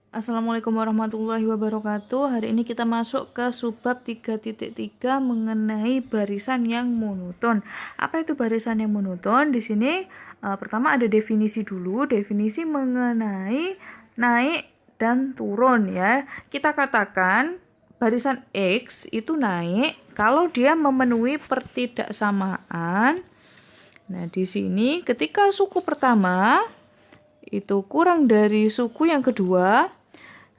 Assalamualaikum warahmatullahi wabarakatuh. Hari ini kita masuk ke subbab 3.3 mengenai barisan yang monoton. Apa itu barisan yang monoton? Di sini pertama ada definisi dulu, definisi mengenai naik dan turun ya. Kita katakan barisan X itu naik kalau dia memenuhi pertidaksamaan. Nah, di sini ketika suku pertama itu kurang dari suku yang kedua,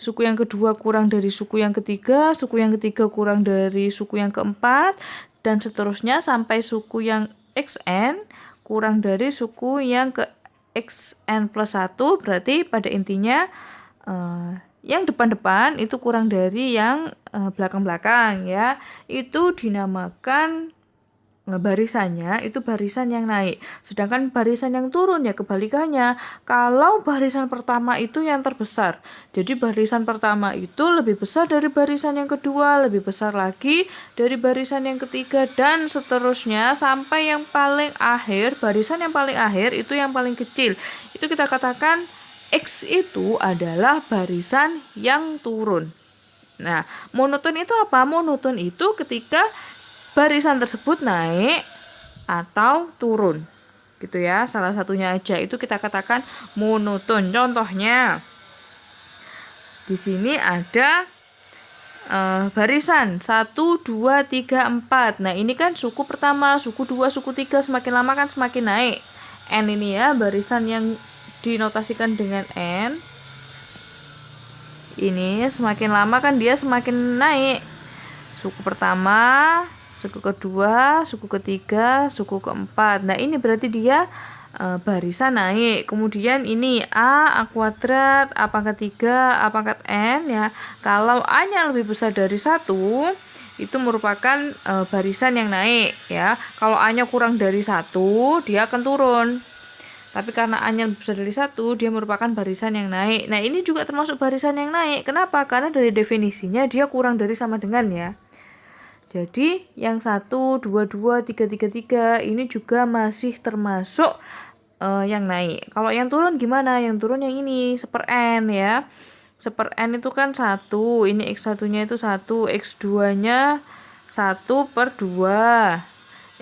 suku yang kedua kurang dari suku yang ketiga, suku yang ketiga kurang dari suku yang keempat, dan seterusnya sampai suku yang xn kurang dari suku yang ke xn plus 1, berarti pada intinya yang depan-depan itu kurang dari yang belakang-belakang ya. Itu dinamakan barisannya itu barisan yang naik, sedangkan barisan yang turun ya kebalikannya. Kalau barisan pertama itu yang terbesar, jadi barisan pertama itu lebih besar dari barisan yang kedua, lebih besar lagi dari barisan yang ketiga, dan seterusnya sampai yang paling akhir. Barisan yang paling akhir itu yang paling kecil, itu kita katakan X itu adalah barisan yang turun. Nah, monoton itu apa? Monoton itu ketika barisan tersebut naik atau turun gitu ya, salah satunya aja itu kita katakan monoton. Contohnya di sini ada barisan 1, 2, 3, 4. Nah ini kan suku pertama, suku 2, suku 3, semakin lama kan semakin naik. N ini ya, barisan yang dinotasikan dengan N ini semakin lama kan dia semakin naik. Suku pertama, suku kedua, suku ketiga, suku keempat. Nah ini berarti dia barisan naik. Kemudian ini A kuadrat, A pangkat 3, A pangkat N ya. Kalau A nya lebih besar dari 1, itu merupakan barisan yang naik ya. Kalau A nya kurang dari 1, dia akan turun. Tapi karena A nya lebih besar dari 1, dia merupakan barisan yang naik. Nah ini juga termasuk barisan yang naik. Kenapa? Karena dari definisinya dia kurang dari sama dengan ya. Jadi yang 1, 2, 2, 3, 3, 3 ini juga masih termasuk yang naik. Kalau yang turun gimana? Yang turun yang ini, seper N ya. Seper N itu kan 1, ini X1-nya itu 1, X2-nya 1/2,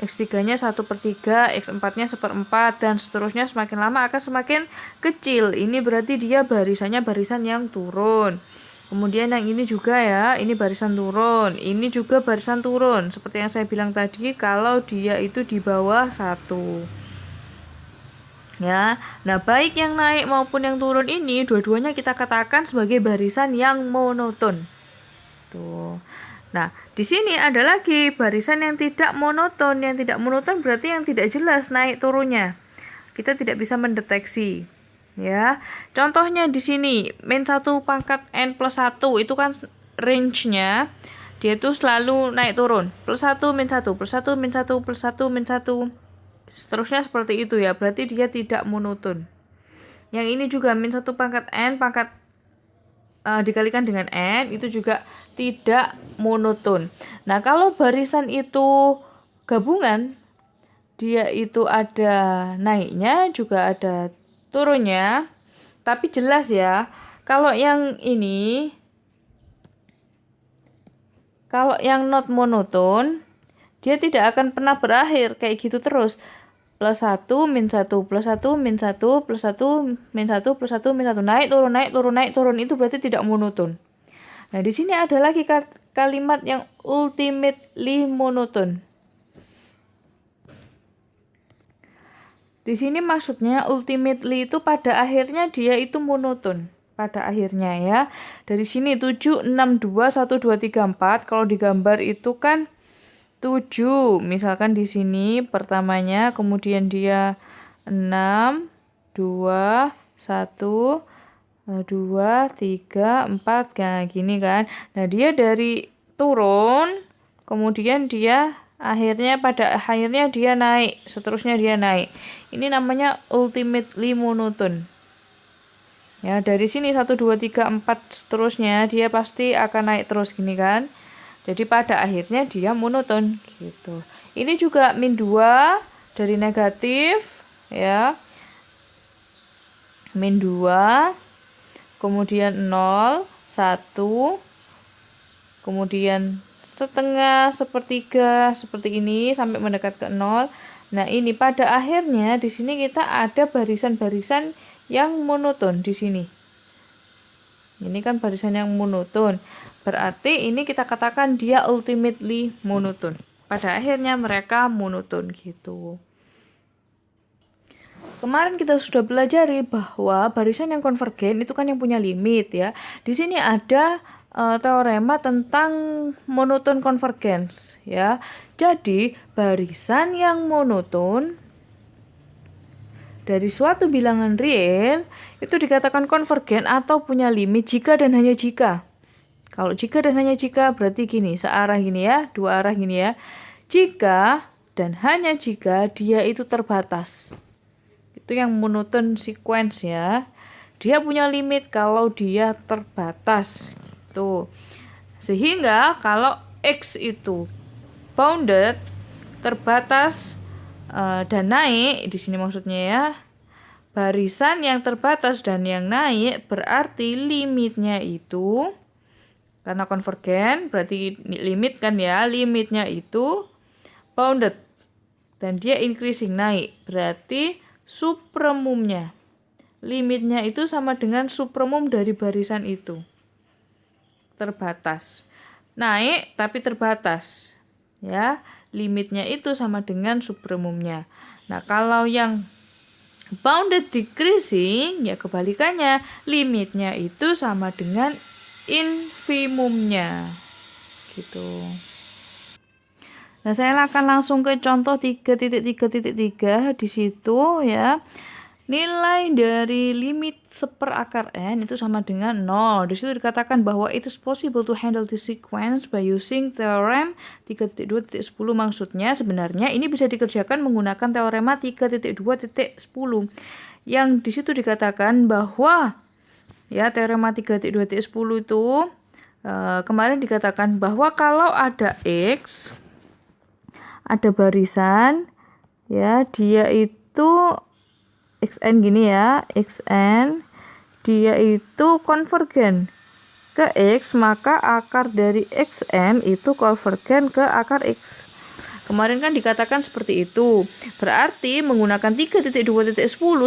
X3-nya 1/3, X4-nya 1/4, dan seterusnya semakin lama akan semakin kecil. Ini berarti dia barisannya barisan yang turun. Kemudian yang ini juga ya, ini barisan turun, ini juga barisan turun. Seperti yang saya bilang tadi, kalau dia itu di bawah 1. Ya, nah baik yang naik maupun yang turun ini, dua-duanya kita katakan sebagai barisan yang monoton. Tuh. Nah, di sini ada lagi barisan yang tidak monoton. Yang tidak monoton berarti yang tidak jelas naik turunnya. Kita tidak bisa mendeteksi. Ya, contohnya di sini min 1 pangkat N plus 1 itu kan range-nya dia tuh selalu naik turun, plus 1 min 1 plus 1 min 1 plus 1 min 1, seterusnya seperti itu ya, berarti dia tidak monoton. Yang ini juga min 1 pangkat N pangkat dikalikan dengan N itu juga tidak monoton. Nah kalau barisan itu gabungan, dia itu ada naiknya juga ada turunnya, tapi jelas ya. Kalau yang ini, kalau yang not monoton, dia tidak akan pernah berakhir kayak gitu terus. Plus 1 min 1 plus 1 min 1 plus 1 min 1 plus 1 min 1, naik turun naik turun naik turun, itu berarti tidak monoton. Nah di sini ada lagi kalimat yang ultimately monoton. Di sini maksudnya ultimately itu pada akhirnya dia itu monoton. Pada akhirnya ya. Dari sini 7, 6, 2, 1, 2, 3, 4. Kalau digambar itu kan 7. Misalkan di sini pertamanya, kemudian dia 6, 2, 1, 2, 3, 4. Nah, gini kan. Nah, dia dari turun, kemudian dia pada akhirnya dia naik, seterusnya dia naik. Ini namanya ultimately monoton. Ya, dari sini 1, 2, 3, 4 seterusnya dia pasti akan naik terus gini kan. Jadi pada akhirnya dia monoton gitu. Ini juga min 2 dari negatif ya. Min 2 kemudian 0, 1, kemudian setengah, sepertiga, seperti ini sampai mendekat ke 0. Nah, ini pada akhirnya di sini kita ada barisan-barisan yang monoton di sini. Ini kan barisan yang monoton. Berarti ini kita katakan dia ultimately monoton. Pada akhirnya mereka monoton gitu. Kemarin kita sudah pelajari bahwa barisan yang konvergen itu kan yang punya limit ya. Di sini ada teorema tentang monoton konvergens ya. Jadi barisan yang monoton dari suatu bilangan real itu dikatakan konvergen atau punya limit jika dan hanya jika. Kalau jika dan hanya jika berarti gini, searah gini ya, dua arah gini ya. Jika dan hanya jika dia itu terbatas. Itu yang monoton sequence ya. Dia punya limit kalau dia terbatas. Tuh. Sehingga kalau X itu bounded, terbatas dan naik, di sini maksudnya ya. Barisan yang terbatas dan yang naik berarti limitnya itu, karena konvergen berarti limit kan ya, limitnya itu bounded dan dia increasing, naik, berarti supremumnya, limitnya itu sama dengan supremum dari barisan itu, terbatas, naik tapi terbatas ya, limitnya itu sama dengan supremumnya. Nah, kalau yang bounded decreasing ya kebalikannya, limitnya itu sama dengan infimumnya gitu. Nah, saya akan langsung ke contoh 3.3.3 di situ ya. Nilai dari limit seperakar n itu sama dengan 0. Di situ dikatakan bahwa it is possible to handle this sequence by using theorem 3.2.10. Maksudnya sebenarnya ini bisa dikerjakan menggunakan teorema 3.2.10. Yang di situ dikatakan bahwa ya teorema 3.2.10 itu kemarin dikatakan bahwa kalau ada X, ada barisan ya, dia itu xn gini ya, xn dia itu konvergen ke X, maka akar dari xn itu konvergen ke akar X. Kemarin kan dikatakan seperti itu. Berarti menggunakan 3.2.10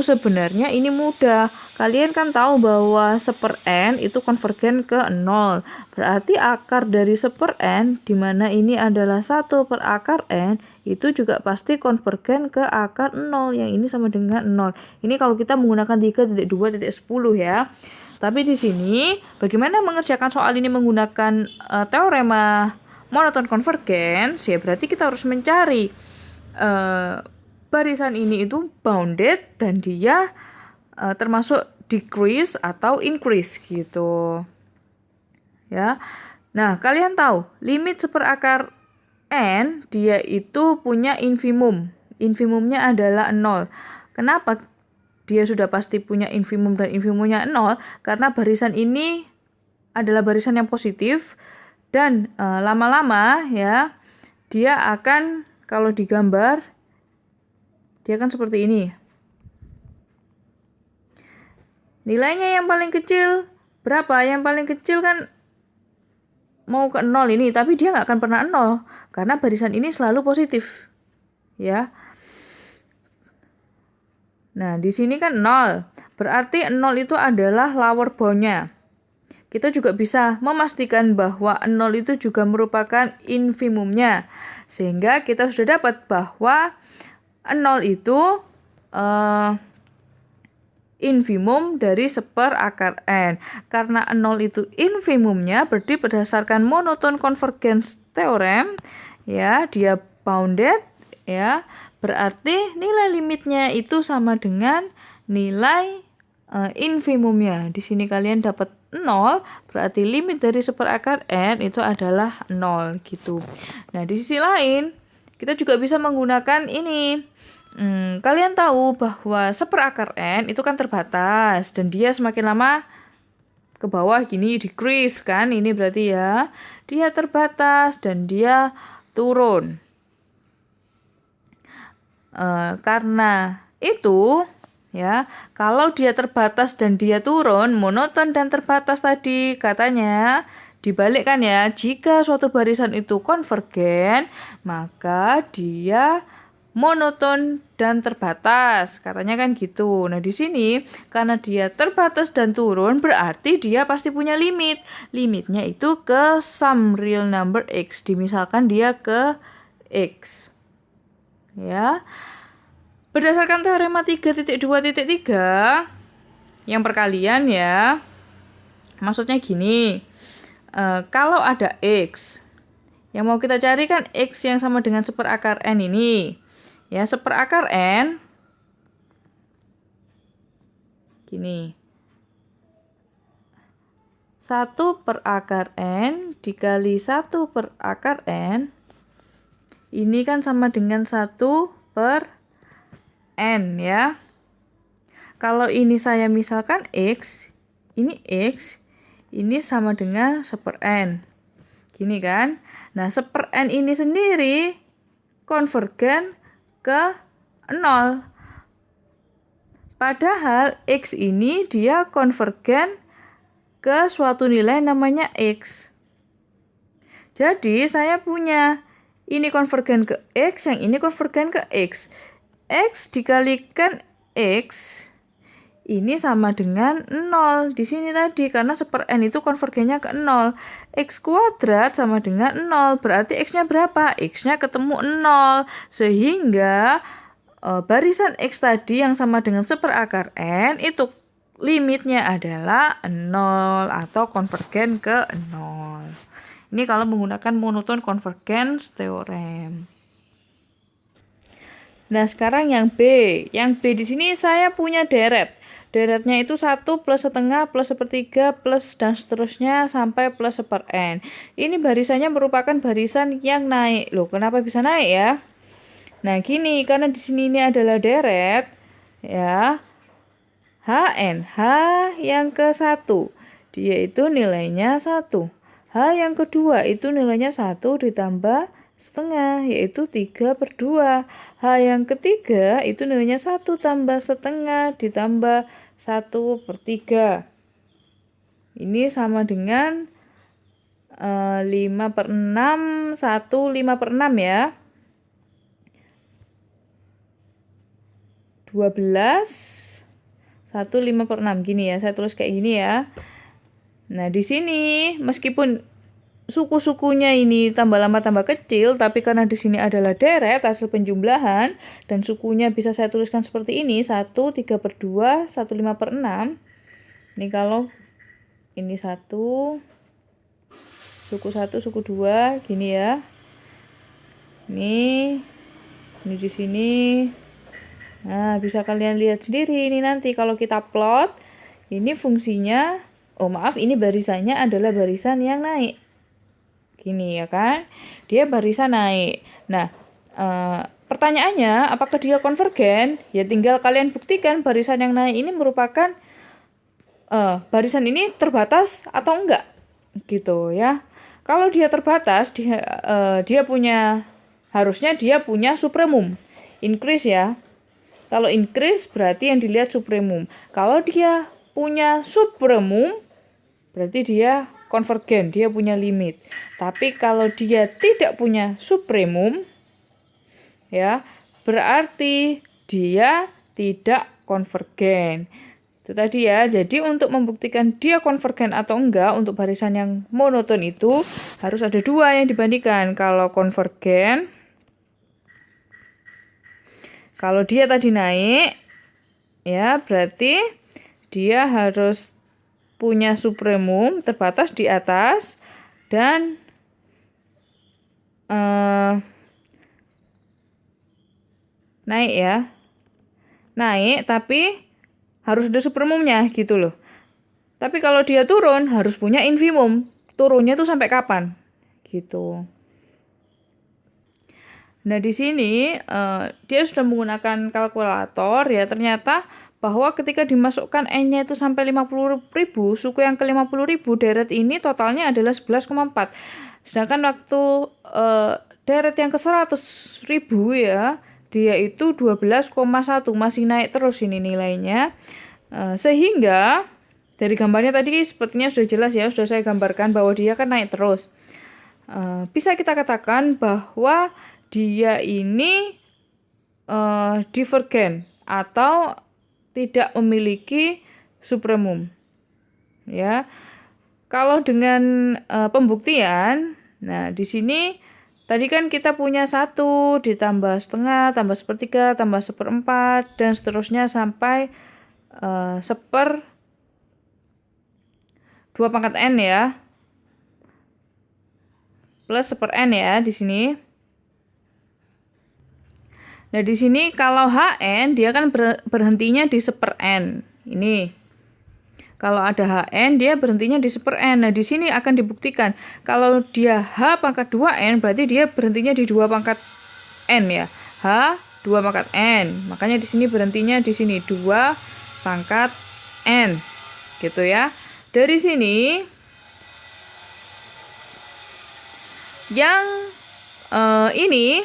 sebenarnya ini mudah. Kalian kan tahu bahwa 1/n itu konvergen ke 0. Berarti akar dari 1/n, di mana ini adalah 1 per akar n, itu juga pasti konvergen ke akar 0. Yang ini sama dengan 0. Ini kalau kita menggunakan 3.2.10 ya. Tapi di sini bagaimana mengerjakan soal ini menggunakan teorema monoton konvergens, ya berarti kita harus mencari barisan ini itu bounded dan dia termasuk decrease atau increase gitu ya. Nah, kalian tahu limit seperakar n dia itu punya infimum, infimumnya adalah 0. Kenapa dia sudah pasti punya infimum dan infimumnya 0? Karena barisan ini adalah barisan yang positif. Dan lama-lama ya dia akan, kalau digambar dia akan seperti ini. Nilainya yang paling kecil berapa? Yang paling kecil kan mau ke 0 ini, tapi dia nggak akan pernah 0 karena barisan ini selalu positif ya. Nah, di sini kan 0. Berarti 0 itu adalah lower bound-nya. Kita juga bisa memastikan bahwa 0 itu juga merupakan infimumnya. Sehingga kita sudah dapat bahwa 0 itu infimum dari seperakar n. Karena 0 itu infimumnya, berarti berdasarkan monoton convergence theorem, ya, dia bounded, ya, berarti nilai limitnya itu sama dengan nilai infimumnya. Di sini kalian dapat 0, berarti limit dari seperakar n itu adalah 0 gitu. Nah, di sisi lain kita juga bisa menggunakan ini. Kalian tahu bahwa seperakar n itu kan terbatas dan dia semakin lama ke bawah gini decrease kan, ini berarti ya dia terbatas dan dia turun. Karena itu Ya, kalau dia terbatas dan dia turun, monoton dan terbatas tadi katanya dibalikkan ya. Jika suatu barisan itu konvergen, maka dia monoton dan terbatas. Katanya kan gitu. Nah, di sini karena dia terbatas dan turun, berarti dia pasti punya limit. Limitnya itu ke some real number x. Dimisalkan dia ke x. Ya. Berdasarkan teorema 3.2.3 yang perkalian ya, maksudnya gini, kalau ada x, yang mau kita cari kan x yang sama dengan seperakar n ini. Ya, seperakar n, gini, 1 per akar n dikali 1 per akar n, ini kan sama dengan 1 per n ya. Kalau ini saya misalkan x, ini sama dengan 1/n. Gini kan? Nah, 1/n ini sendiri konvergen ke 0. Padahal x ini dia konvergen ke suatu nilai namanya x. Jadi, saya punya ini konvergen ke x, yang ini konvergen ke x. X dikalikan x ini sama dengan 0 di sini tadi, karena 1/n itu konvergennya ke 0. X kuadrat sama dengan 0, berarti x-nya berapa? X-nya ketemu 0, sehingga barisan x tadi yang sama dengan seperakar n itu limitnya adalah 0 atau konvergen ke 0. Ini kalau menggunakan monoton convergence theorem. Nah, sekarang yang B. Yang B di sini saya punya deret. Deretnya itu 1 plus setengah plus sepertiga plus dan seterusnya sampai plus 1/n. Ini barisannya merupakan barisan yang naik. Loh, kenapa bisa naik ya? Nah, gini, karena di sini ini adalah deret ya. H yang ke-1, dia itu nilainya 1. H yang kedua itu nilainya 1 ditambah setengah, yaitu 3/2. H yang ketiga itu nilainya 1 tambah setengah ditambah 1/3. Ini sama dengan 5/6, 1 5/6 ya. 12, 1 5/6 gini ya, saya tulis kayak gini ya. Nah, di sini meskipun suku-sukunya ini tambah lama tambah kecil, tapi karena di sini adalah deret hasil penjumlahan dan sukunya bisa saya tuliskan seperti ini, 1 3/2, 1 5/6. Ini kalau ini 1 suku 1 suku 2 gini ya. Ini di sini. Nah, bisa kalian lihat sendiri ini nanti kalau kita plot, ini fungsinya, ini barisannya adalah barisan yang naik. Gini ya kan, dia barisan naik. Nah, pertanyaannya apakah dia konvergen? Ya tinggal kalian buktikan barisan yang naik ini merupakan barisan ini terbatas atau enggak, gitu ya. Kalau dia terbatas, dia punya, harusnya dia punya supremum, increase ya. Kalau increase berarti yang dilihat supremum. Kalau dia punya supremum, berarti dia konvergen, dia punya limit. Tapi kalau dia tidak punya supremum, ya, berarti dia tidak konvergen. Itu tadi ya. Jadi untuk membuktikan dia konvergen atau enggak untuk barisan yang monoton itu harus ada 2 yang dibandingkan. Kalau konvergen, kalau dia tadi naik, ya berarti dia harus punya supremum terbatas di atas dan naik ya. Naik tapi harus ada supremumnya gitu loh. Tapi kalau dia turun harus punya infimum. Turunnya tuh sampai kapan? Gitu. Nah, di sini dia sudah menggunakan kalkulator ya, ternyata bahwa ketika dimasukkan N-nya itu sampai 50.000, suku yang ke 50.000 deret ini totalnya adalah 11,4. Sedangkan waktu deret yang ke 100.000 ya, dia itu 12,1, masih naik terus ini nilainya. Sehingga dari gambarnya tadi sepertinya sudah jelas ya, sudah saya gambarkan bahwa dia kan naik terus. Bisa kita katakan bahwa dia ini divergen atau tidak memiliki supremum. Ya. Kalau dengan pembuktian, nah di sini tadi kan kita punya 1 ditambah setengah, tambah sepertiga, tambah seperempat, dan seterusnya sampai 1/2 ya. Plus 1/n ya di sini. Nah, di sini kalau Hn dia kan berhentinya di 1/n. Ini. Kalau ada Hn dia berhentinya di 1/n. Nah, di sini akan dibuktikan kalau dia H pangkat 2n berarti dia berhentinya di 2 pangkat n ya. H 2 pangkat n. Makanya di sini berhentinya di sini 2 pangkat n. Gitu ya. Dari sini yang ini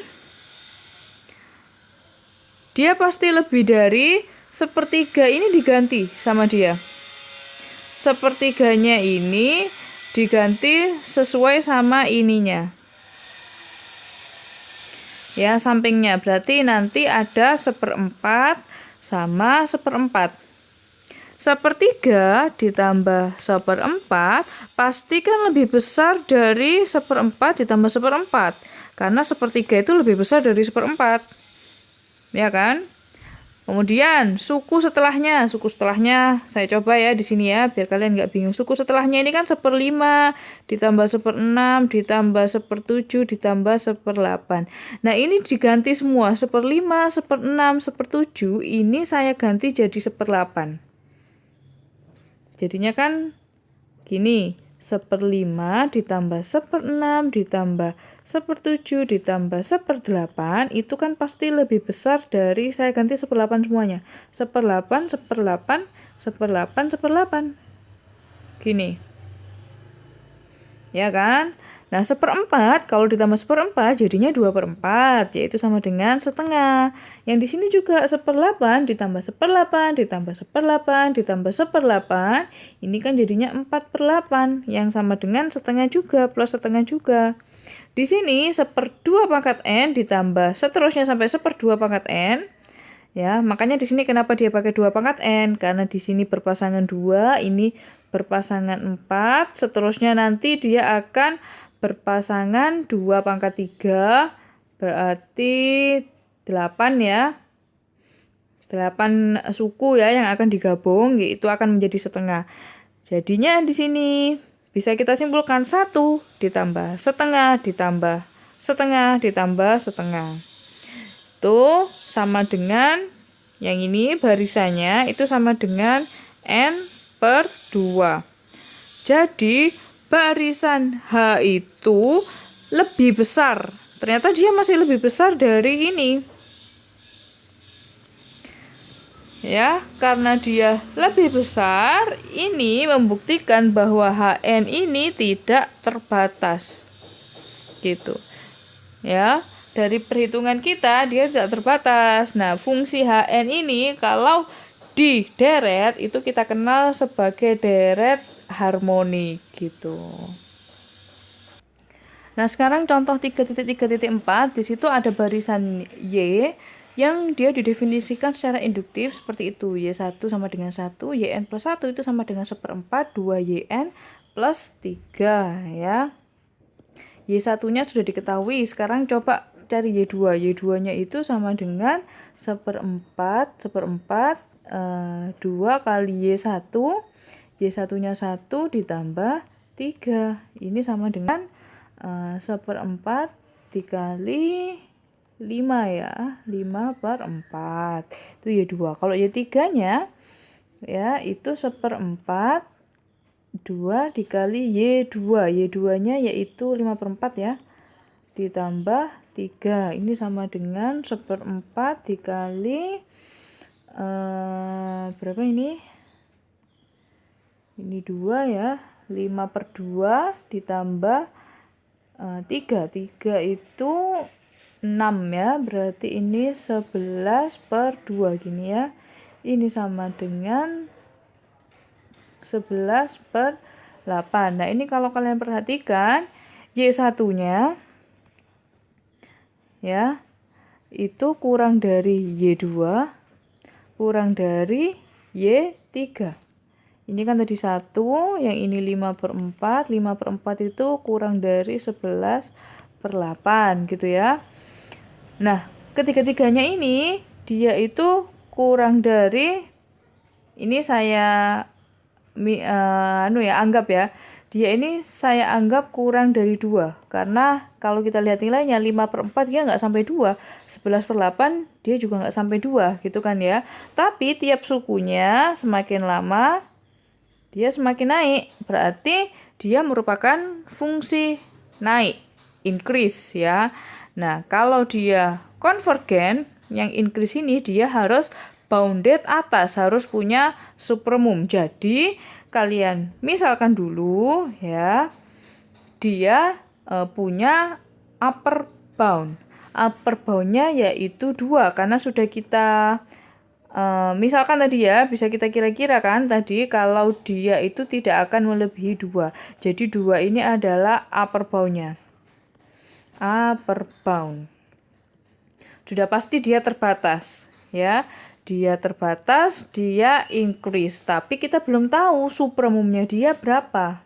dia pasti lebih dari 1/3 ini diganti sama dia. 1/3-nya ini diganti sesuai sama ininya. Ya, sampingnya. Berarti nanti ada 1/4 sama 1/4. 1/3 ditambah 1/4 pasti kan lebih besar dari 1/4 ditambah 1/4. Karena 1/3 itu lebih besar dari 1/4. Ya kan? Kemudian suku setelahnya saya coba ya di sini ya biar kalian nggak bingung. Suku setelahnya ini kan 1/5 ditambah 1/6 ditambah 1/7 ditambah 1/8. Nah, ini diganti semua 1/5, 1/6, 1/7 ini saya ganti jadi 1/8. Jadinya kan gini, 1/5 ditambah 1/6 ditambah 1/7 ditambah 1/8 itu kan pasti lebih besar dari saya ganti 1/8 semuanya. 1/8, 1/8, 1/8, 1/8. Gini. Ya kan? Nah, 1/4 kalau ditambah 1/4 jadinya 2/4, yaitu sama dengan setengah. Yang di sini juga 1/8 ditambah 1/8 ditambah 1/8 ditambah 1/8, ini kan jadinya 4/8 yang sama dengan setengah juga plus setengah juga. Di sini 1/2 pangkat n ditambah seterusnya sampai 1/2 pangkat n. Ya, makanya di sini kenapa dia pakai 2 pangkat n? Karena di sini berpasangan 2, ini berpasangan 4, seterusnya nanti dia akan berpasangan 2 pangkat 3, berarti 8 ya. 8 suku ya yang akan digabung, itu akan menjadi setengah. Jadinya di sini bisa kita simpulkan 1 ditambah setengah ditambah setengah ditambah setengah. Itu sama dengan yang ini barisannya itu sama dengan n/2. Jadi barisan H itu lebih besar. Ternyata dia masih lebih besar dari ini. Ya, karena dia lebih besar, ini membuktikan bahwa Hn ini tidak terbatas. Gitu. Ya, dari perhitungan kita dia tidak terbatas. Nah, fungsi Hn ini kalau di deret itu kita kenal sebagai deret harmoni gitu. Nah, sekarang contoh 3.3.4 di situ ada barisan Y yang dia didefinisikan secara induktif seperti itu. Y1 sama dengan 1, Yn plus 1 itu sama dengan 1/4 2Yn plus 3 ya. Y1-nya sudah diketahui, sekarang coba cari Y2. Y2-nya itu sama dengan 1/4 2 kali Y1. Y1-nya 1 ditambah 3. Ini sama dengan 1/4 dikali 5 ya, 5/4 itu Y2. Kalau Y3-nya ya itu 1/4 2 dikali Y2. Y2-nya yaitu 5/4 ya, ditambah 3. Ini sama dengan 1/4 dikali berapa ini? Ini 2 ya, 5/2 ditambah 3. 3 itu 6 ya, berarti ini 11/2 gini ya. Ini sama dengan 11/8. Nah, ini kalau kalian perhatikan Y1-nya ya, itu kurang dari Y2, kurang dari Y3. Ini kan tadi 1, yang ini 5/4. 5/4 itu kurang dari 11/8 gitu ya. Nah, ketiga-tiganya ini dia itu kurang dari, ini saya anggap ya, dia ini saya anggap kurang dari 2, karena kalau kita lihat nilainya 5/4 dia nggak sampai 2, 11/8 dia juga nggak sampai 2 gitu kan ya. Tapi tiap sukunya semakin lama dia semakin naik, berarti dia merupakan fungsi naik, increase ya. Nah, kalau dia konvergen, yang increase ini dia harus bounded atas, harus punya supremum. Jadi, kalian misalkan dulu ya, dia punya upper bound. Upper bound-nya yaitu 2, karena sudah kita misalkan tadi ya, bisa kita kira-kira kan tadi kalau dia itu tidak akan melebihi 2. Jadi 2 ini adalah upper bound-nya. Upper bound. Sudah pasti dia terbatas ya. Dia terbatas, dia increase. Tapi kita belum tahu supremumnya dia berapa.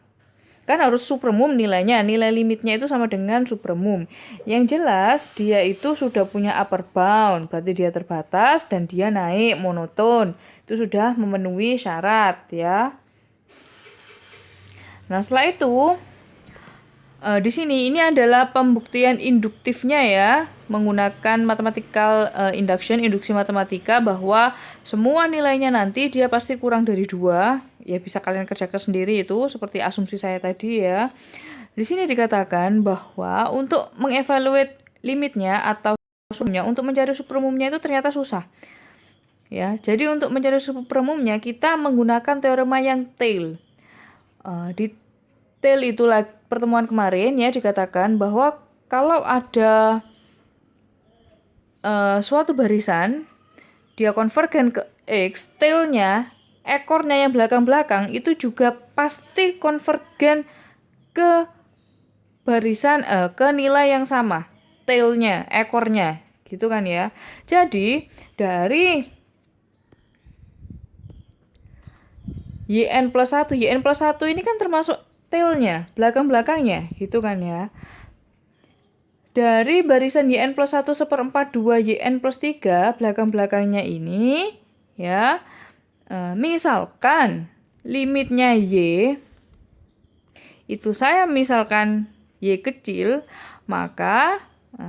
Kan harus supremum nilainya, nilai limitnya itu sama dengan supremum. Yang jelas dia itu sudah punya upper bound, berarti dia terbatas dan dia naik monoton. Itu sudah memenuhi syarat ya. Nah, setelah itu di sini ini adalah pembuktian induktifnya ya, menggunakan mathematical induction, induksi matematika, bahwa semua nilainya nanti dia pasti kurang dari 2. Ya bisa kalian kerjakan sendiri itu seperti asumsi saya tadi ya. Di sini dikatakan bahwa untuk mengevaluate limitnya atau supremumnya, untuk mencari supremumnya itu ternyata susah. Ya, jadi untuk mencari supremumnya kita menggunakan teorema yang tail. Di tail itulah pertemuan kemarin ya, dikatakan bahwa kalau ada suatu barisan dia konvergen ke X, tailnya, ekornya yang belakang-belakang itu juga pasti konvergen ke barisan ke nilai yang sama, tailnya, ekornya, gitu kan ya. Jadi dari yn+1 ini kan termasuk tailnya, belakang-belakangnya, gitu kan ya. Dari barisan yn+1 1/4 2 yn+3 belakang-belakangnya ini ya, misalkan limitnya y itu saya misalkan y kecil, maka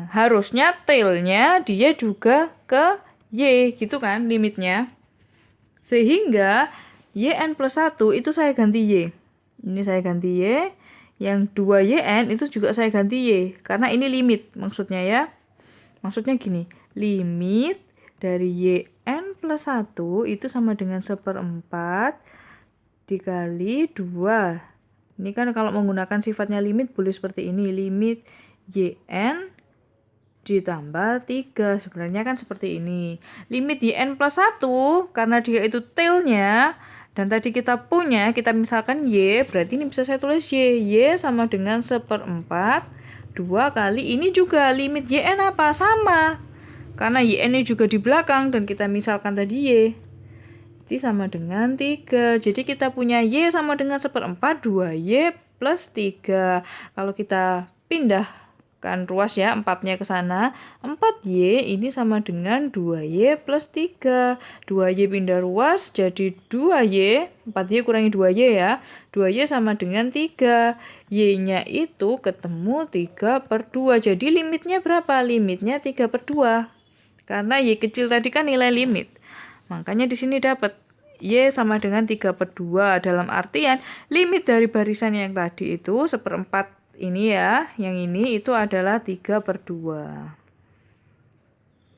harusnya tailnya dia juga ke y gitu kan limitnya, sehingga yn+1 itu saya ganti y, ini saya ganti y, yang 2yn itu juga saya ganti y, karena ini limit maksudnya ya. Maksudnya gini, limit dari yn+1 itu sama dengan 1/4 dikali 2. Ini kan kalau menggunakan sifatnya limit boleh seperti ini, limit yn ditambah 3. Sebenarnya kan seperti ini. Limit yn+1 karena dia itu tailnya, dan tadi kita misalkan y, berarti ini bisa saya tulis y sama dengan 1/4 2 kali ini juga limit yn apa? Sama. Karena yn ini juga di belakang dan kita misalkan tadi y. Itu sama dengan 3. Jadi kita punya y sama dengan 1/4 2y plus 3. Kalau kita pindahkan ruas ya, 4-nya ke sana, 4y ini sama dengan 2y plus 3. 2y pindah ruas jadi 2y, 4y kurangi 2y ya. 2y sama dengan 3. Y-nya itu ketemu 3/2. Jadi limitnya berapa? Limitnya 3/2. Karena y kecil tadi kan nilai limit. Makanya di sini dapat y sama dengan 3/2. Dalam artian limit dari barisan yang tadi itu 1/4 ini ya, yang ini itu adalah 3/2.